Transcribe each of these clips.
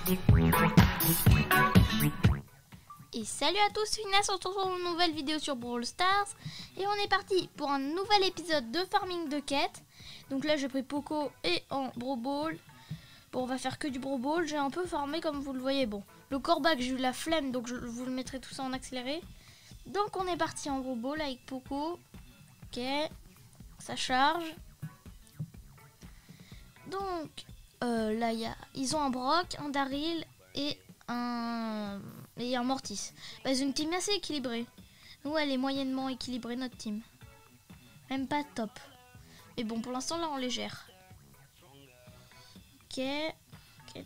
Et salut à tous, c'est Inès, on se retrouve pour une nouvelle vidéo sur Brawl Stars. Et on est parti pour un nouvel épisode de Farming de quête. Donc là j'ai pris Poco et en Brawl Ball. Bon, on va faire que du Brawl Ball, j'ai un peu farmé comme vous le voyez. Bon, le Corbac j'ai eu la flemme, donc je vous le mettrai tout ça en accéléré. Donc on est parti en Brawl Ball avec Poco. Ok, ça charge. Donc là ils ont un Brock, un Daryl et un Mortis. Bah, c'est une team assez équilibrée. Nous elle est moyennement équilibrée notre team. Même pas top. Mais bon, pour l'instant là on les gère. Ok,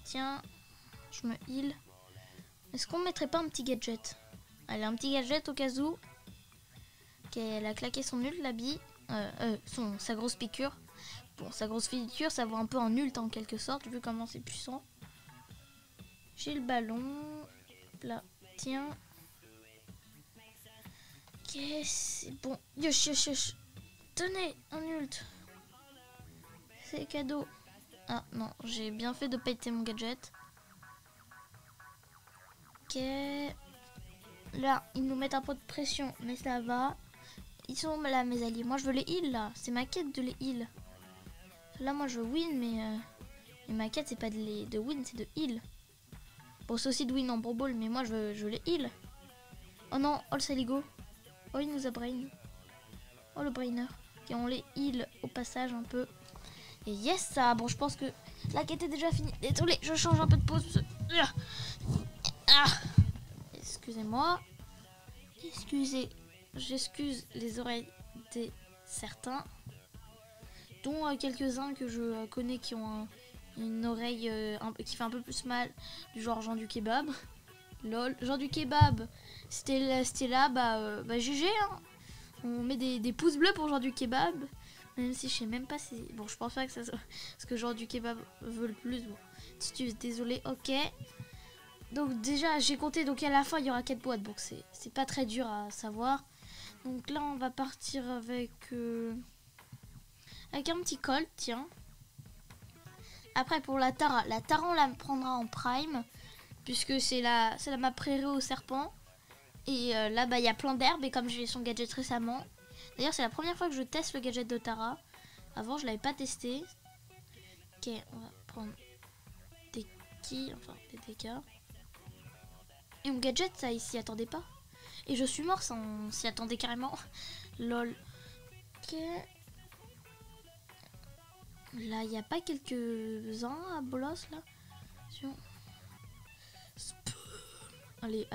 tiens, je me heal. Est-ce qu'on mettrait pas un petit gadget? Allez, un petit gadget au cas où. Ok, elle a claqué son ult, la bille. Sa grosse piqûre. Bon, sa grosse piqûre, ça vaut un peu un ult en quelque sorte, vu comment c'est puissant. J'ai le ballon. Là, tiens. Ok, c'est bon. Yosh. Tenez, un ult. C'est cadeau. Ah non, j'ai bien fait de péter mon gadget. Ok. Là, ils nous mettent un peu de pression, mais ça va. Ils sont là, mes alliés. Moi, je veux les heal, là. C'est ma quête de les heal. Là, moi, je veux win, mais ma quête, c'est pas de win, c'est de heal. Bon, c'est aussi de win en Brawl Ball, mais moi, je veux les heal. Oh non, oh le Saligo. Oh, il nous a brain. Oh, le brainer. Et on les heal au passage un peu. Et yes, ça. Bon, je pense que la quête est déjà finie. Désolé, je change un peu de pause. Excusez-moi. J'excuse les oreilles des certains, dont quelques-uns que je connais qui ont une oreille qui fait un peu plus mal, du genre Jean du Kebab. Lol, Jean du Kebab, c'était là, bah GG, hein. On met des pouces bleus pour Jean du Kebab, même si je sais même pas si... Bon, je pense pas que ça soit ce que Jean du Kebab veut le plus. Bon, si tu es désolé, ok. Donc déjà, j'ai compté, donc à la fin, il y aura 4 boîtes, donc c'est pas très dur à savoir. Donc là, on va partir avec un petit Colt, tiens. Après, pour la Tara, on la prendra en prime, puisque c'est la map prairie au serpent. Et là, bah, il y a plein d'herbes, et comme j'ai son gadget récemment. D'ailleurs, c'est la première fois que je teste le gadget de Tara. Avant, je l'avais pas testé. Ok, on va prendre des kills, enfin des dégâts. Et mon gadget, ça, il s'y attendait pas. Et je suis mort, ça, on s'y attendait carrément. Lol. Ok. Là, il n'y a pas quelques-uns à bolos, là. Allez.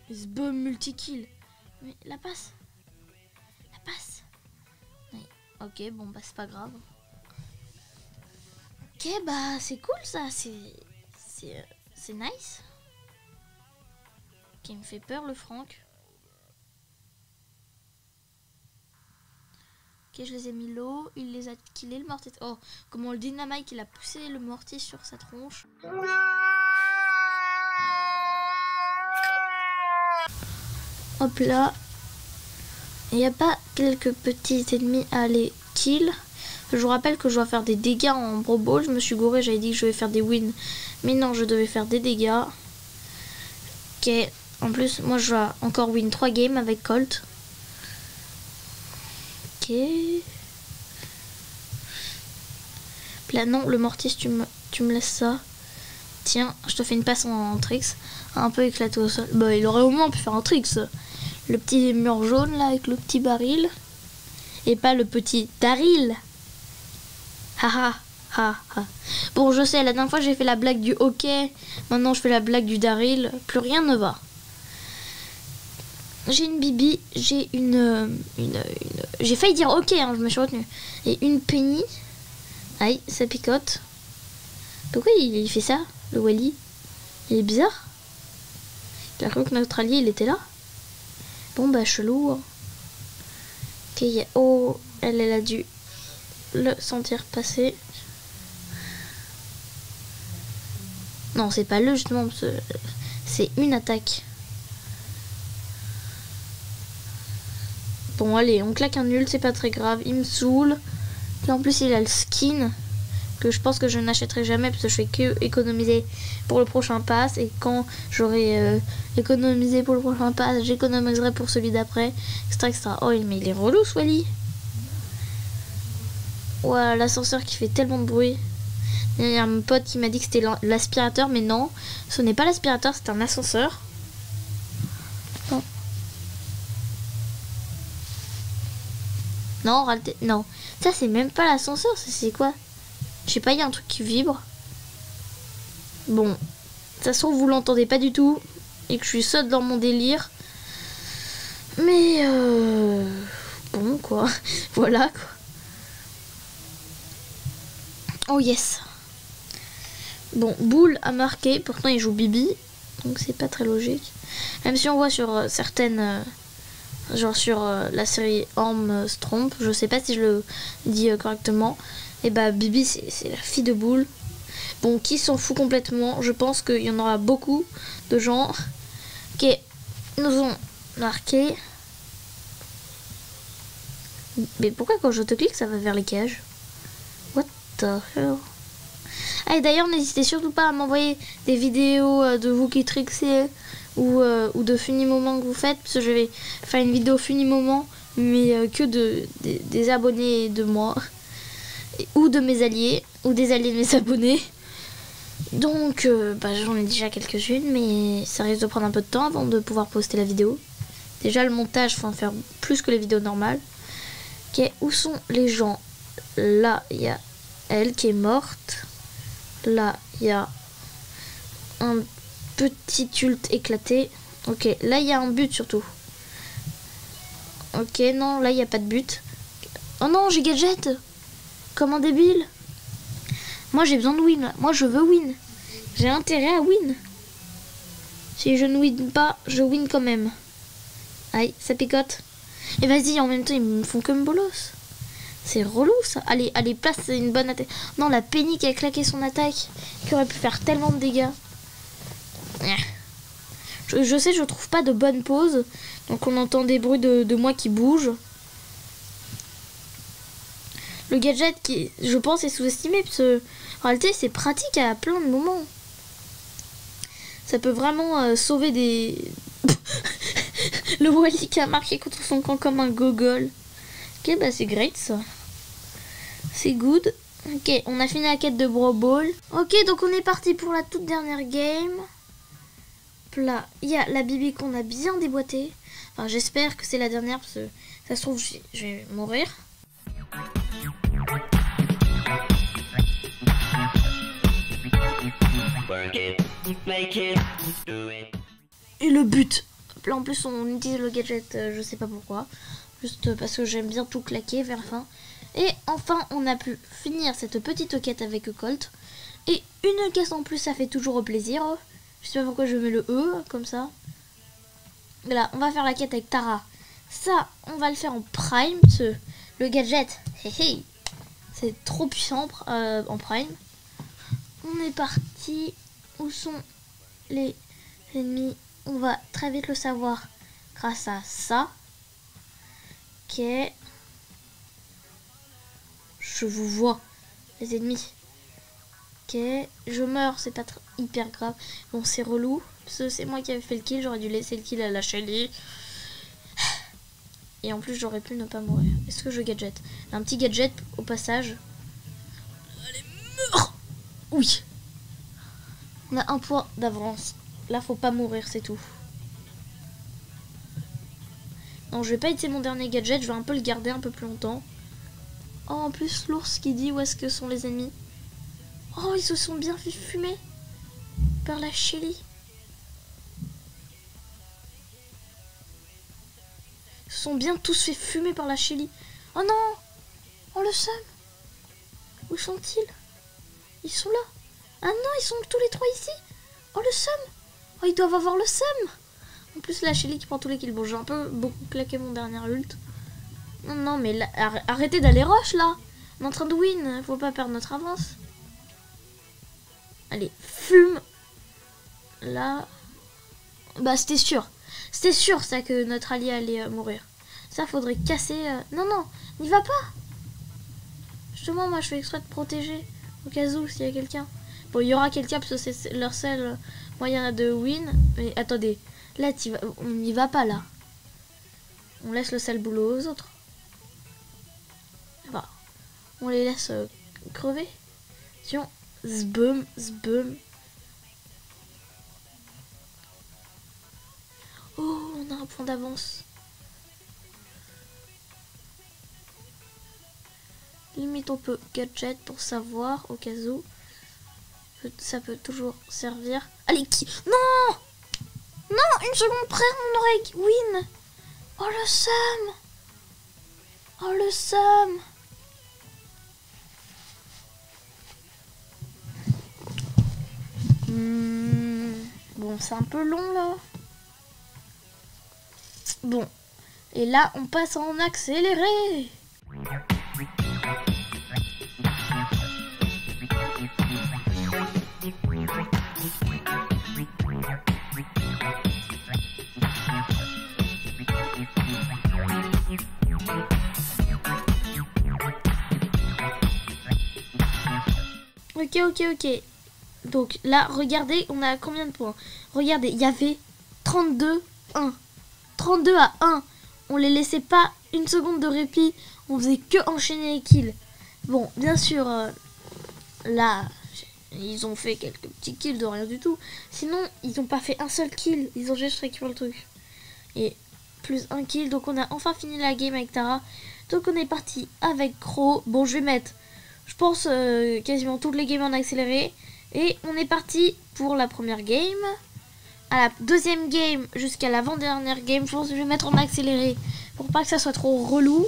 Les bum multi-kill. Mais la passe. Oui. Ok, bon, bah, c'est pas grave. Ok, bah, c'est cool, ça. C'est nice. Qui me fait peur, le Franck. Ok, je les ai mis low. Il les a killés, le Mortis. Oh, comment le Dynamite, il a poussé le Mortis sur sa tronche. Hop là. Il n'y a pas quelques petits ennemis à les kill. Je vous rappelle que je dois faire des dégâts en Brawl Ball. Je me suis gouré, j'avais dit que je devais faire des wins. Mais non, je devais faire des dégâts. Ok. En plus, moi je vais encore win 3 games avec Colt. Ok. Là, non, le Mortis, tu me laisses ça. Tiens, je te fais une passe en tricks. Un peu éclaté au sol. Bah, il aurait au moins pu faire un tricks. Le petit mur jaune là avec le petit baril. Et pas le petit Daryl. Haha. Bon, je sais, la dernière fois j'ai fait la blague du hockey. Maintenant je fais la blague du Daryl. Plus rien ne va. J'ai une Bibi, j'ai j'ai failli dire ok, hein, je me suis retenue. Et une Penny. Aïe, ça picote. Pourquoi il fait ça, le Wally? Il est bizarre. J'ai cru que notre allié, il était là. Bon, bah, chelou. Hein. Ok, oh, elle a dû le sentir passer. Non, c'est pas le, justement, c'est une attaque. Bon, allez, on claque un nul, c'est pas très grave. Il me saoule. Là, en plus, il a le skin. que je pense que je n'achèterai jamais parce que je fais que économiser pour le prochain pass, et quand j'aurai économisé pour le prochain pass, j'économiserai pour celui d'après, etc., etc. Oh mais il est relou ce Wally. Voilà, l'ascenseur qui fait tellement de bruit. Il y a un pote qui m'a dit que c'était l'aspirateur, mais non, ce n'est pas l'aspirateur, c'est un ascenseur. Non. Non, en réalité, non. Ça, c'est même pas l'ascenseur, c'est quoi? Je sais pas, il y a un truc qui vibre. Bon, de toute façon, vous l'entendez pas du tout, et que je suis seule dans mon délire. Mais, bon, quoi. Voilà, quoi. Oh, yes. Bon, Boule a marqué, pourtant il joue Bibi, donc c'est pas très logique. Même si on voit sur certaines, genre sur la série Armstrong, je sais pas si je le dis correctement, et bah Bibi c'est la fille de Boule. Bon, qui s'en fout complètement, je pense qu'il y en aura beaucoup de gens qui nous ont marqué. Mais pourquoi quand je te clique ça va vers les cages? What the hell? Ah, et d'ailleurs, n'hésitez surtout pas à m'envoyer des vidéos de vous qui trixez ou de funny moments que vous faites, parce que je vais faire une vidéo funny moment, mais que des abonnés de moi, ou de mes alliés, ou des alliés de mes abonnés. Donc, j'en ai déjà quelques-unes, mais ça risque de prendre un peu de temps avant de pouvoir poster la vidéo. Déjà, le montage, il faut en faire plus que les vidéos normales. Ok, où sont les gens? Là, il y a elle qui est morte. Là, il y a un petit ult éclaté. Ok, là, il y a un but surtout. Ok, non, là, il n'y a pas de but. Oh non, j'ai gadget. Comme un débile. Moi, j'ai besoin de win. Moi, je veux win. J'ai intérêt à win. Si je ne win pas, je win quand même. Aïe, ça picote. Et vas-y, en même temps, ils me font comme bolos. C'est relou ça. Allez, place une bonne attaque. Non, la Penny qui a claqué son attaque, qui aurait pu faire tellement de dégâts. Je sais, je trouve pas de bonne pause. Donc on entend des bruits de moi qui bouge. Le gadget qui, je pense, est sous-estimé. Parce que en réalité, c'est pratique à plein de moments. Ça peut vraiment sauver des... Le Wally qui a marqué contre son camp comme un gogol. Ok, bah c'est great ça. C'est good. Ok, on a fini la quête de Brawl Ball. Ok, donc on est parti pour la toute dernière game. Là, il y a la Bibi qu'on a bien déboîtée. Enfin, j'espère que c'est la dernière parce que ça se trouve, je vais mourir. Et le but. Là, en plus, on utilise le gadget, je sais pas pourquoi. Juste parce que j'aime bien tout claquer vers la fin. Et enfin, on a pu finir cette petite quête avec Colt. Et une caisse en plus, ça fait toujours plaisir. Je sais pas pourquoi je mets le E, comme ça. Là, on va faire la quête avec Tara. Ça, on va le faire en Prime. Le gadget, c'est trop puissant en Prime. On est parti. Où sont les ennemis? On va très vite le savoir grâce à ça. Ok. Je vous vois, les ennemis. Ok. Je meurs, c'est pas hyper grave. Bon, c'est relou. Parce que c'est moi qui avais fait le kill. J'aurais dû laisser le kill à la Shelly. Et en plus, j'aurais pu ne pas mourir. Est-ce que je gadget? Un petit gadget au passage. Allez, meurs! Oui. On a un point d'avance. Là, faut pas mourir, c'est tout. Non, je vais pas utiliser mon dernier gadget. Je vais un peu le garder un peu plus longtemps. Oh, en plus, l'ours qui dit où est-ce que sont les ennemis. Oh, ils se sont bien fait fumer par la Shelly. Ils se sont bien tous fait fumer par la Shelly. Oh non! Oh, le seum! Où sont-ils? Ils sont là. Ah non, ils sont tous les trois ici. Oh, le seum! Oh, ils doivent avoir le seum! En plus, la Shelly qui prend tous les kills. Bon, j'ai un peu beaucoup claqué mon dernier ult. Non, non, mais là, arrêtez d'aller rush, là. On est en train de win. Faut pas perdre notre avance. Allez, fume. Là. Bah, c'était sûr. C'était sûr, ça, que notre allié allait mourir. Ça, faudrait casser... Non, non, n'y va pas. Justement, moi, je fais exprès de protéger. Au cas où, s'il y a quelqu'un. Bon, il y aura quelqu'un parce que c'est leur seul moyen de win. Mais attendez, là, on n'y va pas là. On laisse le sale boulot aux autres. Enfin, on les laisse crever. Sinon, zboum, zboum. Oh, on a un point d'avance. Limite, on peut gadget pour savoir au cas où. Ça peut toujours servir. Allez, qui... Non! Non, une seconde près, on aurait win. Oh, le seum. Oh, le seum. Bon, c'est un peu long, là. Bon. Et là, on passe en accéléré. Ok. Donc là, regardez, on a combien de points? Regardez, il y avait 32-1. 32 à 1. On les laissait pas une seconde de répit. On faisait que enchaîner les kills. Bon, bien sûr, là, ils ont fait quelques petits kills de rien du tout. Sinon, ils n'ont pas fait un seul kill. Ils ont juste récupéré le truc. Et plus un kill. Donc on a enfin fini la game avec Tara. Donc on est parti avec Crow. Bon, je vais mettre, je pense, quasiment toutes les games en accéléré. Et on est parti pour la première game. À la deuxième game jusqu'à l'avant-dernière game, je pense que je vais mettre en accéléré pour pas que ça soit trop relou.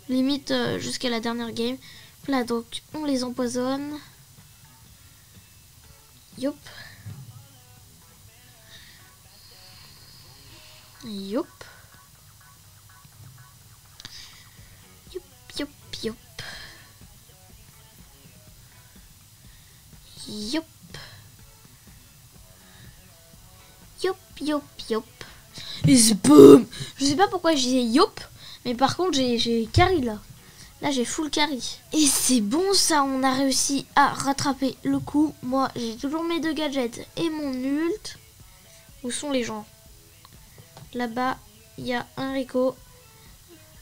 Limite jusqu'à la dernière game. Là, donc, on les empoisonne. Yop. Yop. Yop. Yop. Et boum. Je sais pas pourquoi j'ai yop, mais par contre j'ai carry là. Là j'ai full carry. Et c'est bon ça, on a réussi à rattraper le coup. Moi j'ai toujours mes 2 gadgets et mon ult. Où sont les gens? Là-bas, il y a un Rico.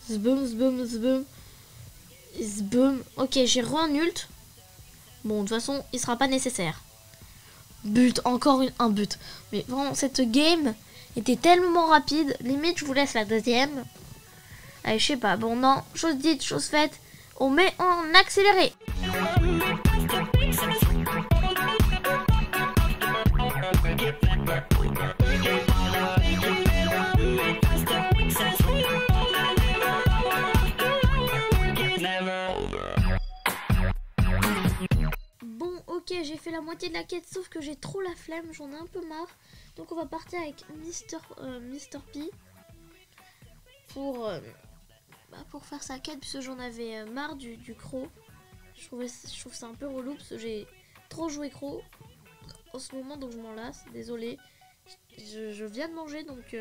Zboum. Ok, j'ai un ult. Bon, de toute façon, il sera pas nécessaire. But, encore un but. Mais vraiment, cette game était tellement rapide. Limite, je vous laisse la deuxième. Allez, je sais pas. Bon, non, chose dite, chose faite. On met en accéléré. Bon, ok, j'ai fait la moitié de la quête, sauf que j'ai trop la flemme, j'en ai un peu marre. Donc on va partir avec Mr. P pour faire sa quête, puisque j'en avais marre du Crow. Je trouve ça un peu relou, parce que j'ai trop joué Crow en ce moment, donc je m'en lasse, désolé. Je viens de manger, donc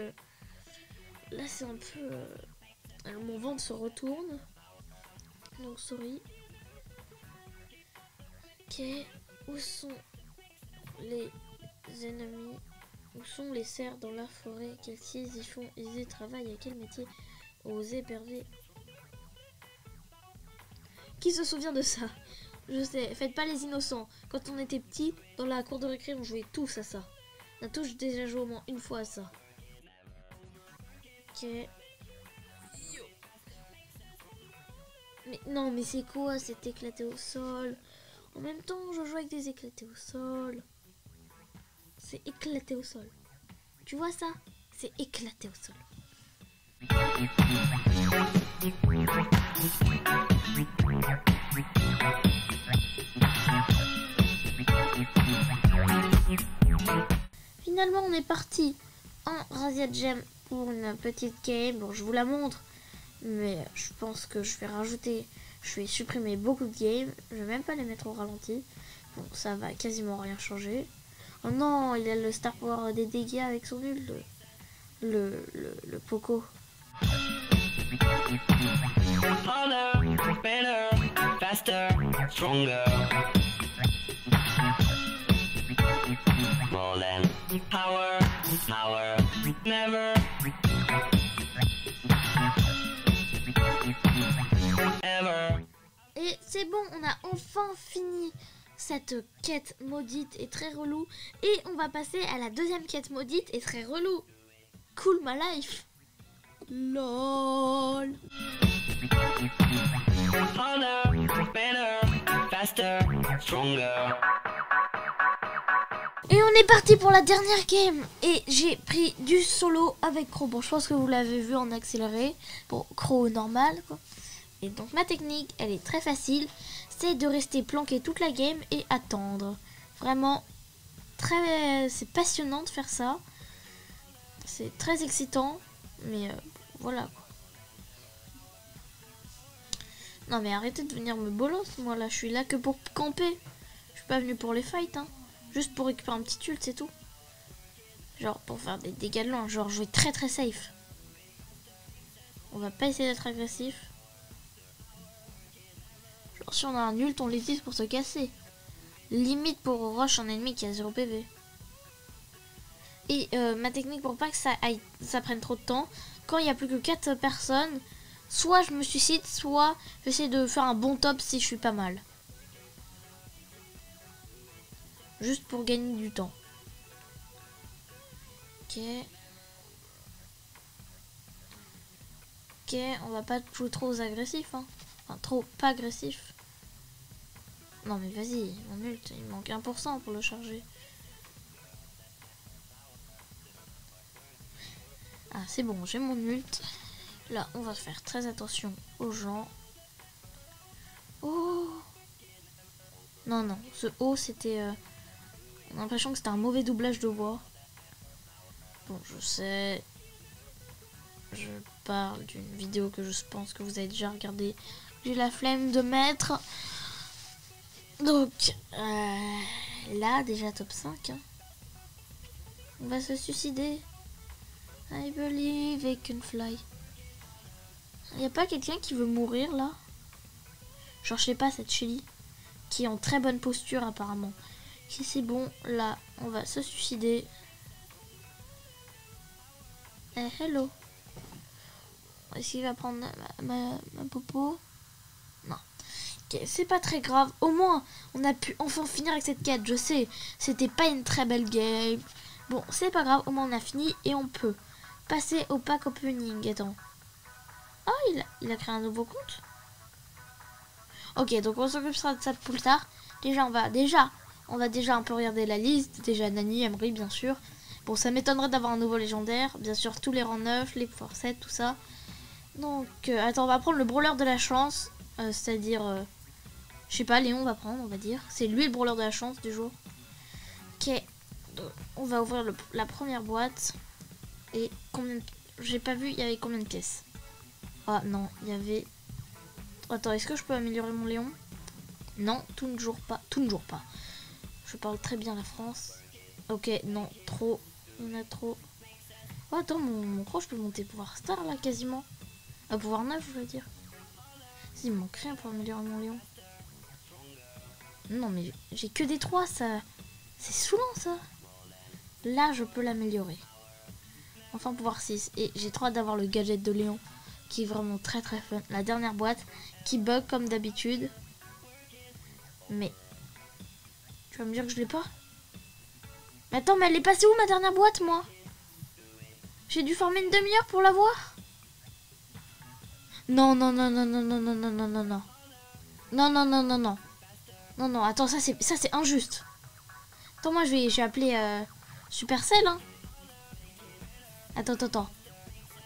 là c'est un peu... mon ventre se retourne, donc sorry. Ok, où sont les ennemis? Où sont les cerfs dans la forêt? Quels sièges ils font? Ils y travaillent? À quel métier? Aux éperviers. Qui se souvient de ça? Je sais, faites pas les innocents. Quand on était petit, dans la cour de récré, on jouait tous à ça. On a tous déjà joué au moins une fois à ça. Ok. Mais non, mais c'est quoi? C'est éclaté au sol. En même temps, je joue avec des éclatés au sol. C'est éclaté au sol. Tu vois ça? C'est éclaté au sol. Finalement, on est parti en Razia Gem pour une petite game. Bon, je vous la montre, mais je pense que je vais supprimer beaucoup de games. Je vais même pas les mettre au ralenti. Bon, ça va quasiment rien changer. Oh non, il a le star power des dégâts avec son ult, le Poco. Harder, better, faster, stronger. More than power, power, never. Ever. Et c'est bon, on a enfin fini cette quête maudite et très relou. Et on va passer à la deuxième quête maudite et très relou. Cool my life. LOL. Harder, better, faster, stronger. Et on est parti pour la dernière game. Et j'ai pris du solo avec Crow. Bon, je pense que vous l'avez vu en accéléré. Bon, Crow normal, quoi. Et donc ma technique, elle est très facile. C'est de rester planqué toute la game et attendre. Vraiment, c'est passionnant de faire ça. C'est très excitant. Mais voilà, quoi. Non mais arrêtez de venir me bolos. Moi là, je suis là que pour camper. Je suis pas venu pour les fights, hein. Juste pour récupérer un petit ult, c'est tout. Genre pour faire des dégâts de loin. Genre jouer très très safe. On va pas essayer d'être agressif. Genre si on a un ult, on l'utilise pour se casser. Limite pour rush un ennemi qui a 0 PV. Et ma technique pour pas que ça prenne trop de temps. Quand il n'y a plus que 4 personnes, soit je me suicide, soit j'essaie de faire un bon top si je suis pas mal. Juste pour gagner du temps. Ok. Ok, on va pas jouer trop agressif, hein. Enfin, trop pas agressif. Non mais vas-y, mon ult, il manque 1% pour le charger. Ah c'est bon, j'ai mon ult. Là, on va faire très attention aux gens. Oh. Non, non, ce O c'était... On a l'impression que c'était un mauvais doublage de voix. Bon, je sais. Je parle d'une vidéo que je pense que vous avez déjà regardée. J'ai la flemme de mettre. Donc, là, déjà top 5. Hein. On va se suicider. I believe I can fly. Il n'y a pas quelqu'un qui veut mourir, là? Genre, je sais pas, cette Shelly. Qui est en très bonne posture, apparemment. Si c'est bon, là, on va se suicider. Eh, hello. Est-ce qu'il va prendre ma popo? Non. Ok, c'est pas très grave. Au moins, on a pu enfin finir avec cette quête. Je sais, c'était pas une très belle game. Bon, c'est pas grave. Au moins, on a fini et on peut passer au pack opening. Attends. Oh, il a créé un nouveau compte. Ok, donc on s'occupera de ça plus tard. Déjà, on va déjà un peu regarder la liste. Déjà, Nani, Emery, bien sûr. Bon, ça m'étonnerait d'avoir un nouveau légendaire. Bien sûr, tous les rangs 9, les force 7, tout ça. Donc, attends, on va prendre le brawler de la chance. C'est-à-dire, je sais pas, Léon on va prendre, on va dire. C'est lui le brawler de la chance du jour. Ok, donc, on va ouvrir la première boîte. Et combien... J'ai pas vu, il y avait combien de pièces? Ah non, il y avait... Attends, est-ce que je peux améliorer mon Léon? Non, toujours pas. Toujours pas. Je parle très bien la France. Ok, non, trop. Il y en a trop. Oh, attends, mon croc, je peux monter pouvoir star là, quasiment. Pouvoir 9, je veux dire. Si, il me manque rien pour améliorer mon Léon. Non, mais j'ai que des 3, ça. C'est saoulant, ça. Là, je peux l'améliorer. Enfin, pouvoir 6. Et j'ai trop hâte d'avoir le gadget de Léon. Qui est vraiment très très fun. La dernière boîte qui bug comme d'habitude. Mais tu vas me dire que je l'ai pas? Mais attends, mais elle est passée où ma dernière boîte, moi? J'ai dû farmer une demi-heure pour l'avoir. Non, non, non, non, non, non, non, non, non, non, non. Non, non, non, non, non. Non, non, attends, ça c'est injuste. Attends, moi je vais appeler Supercell, hein. Attends.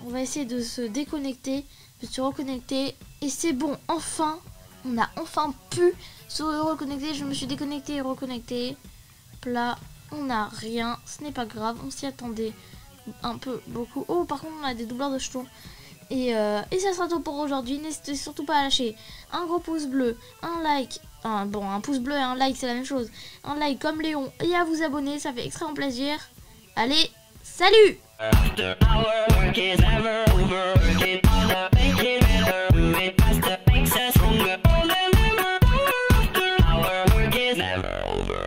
On va essayer de se déconnecter, de se reconnecter. Et c'est bon, enfin, on a enfin pu se reconnecter. Je me suis déconnectée et reconnectée. Là, on n'a rien. Ce n'est pas grave, on s'y attendait un peu, beaucoup. Oh, par contre, on a des doubleurs de jetons. Et ça sera tout pour aujourd'hui. N'hésitez surtout pas à lâcher un gros pouce bleu, un like. Bon, un pouce bleu et un like, c'est la même chose. Un like comme Léon et à vous abonner, ça fait extrêmement plaisir. Allez, salut! never over.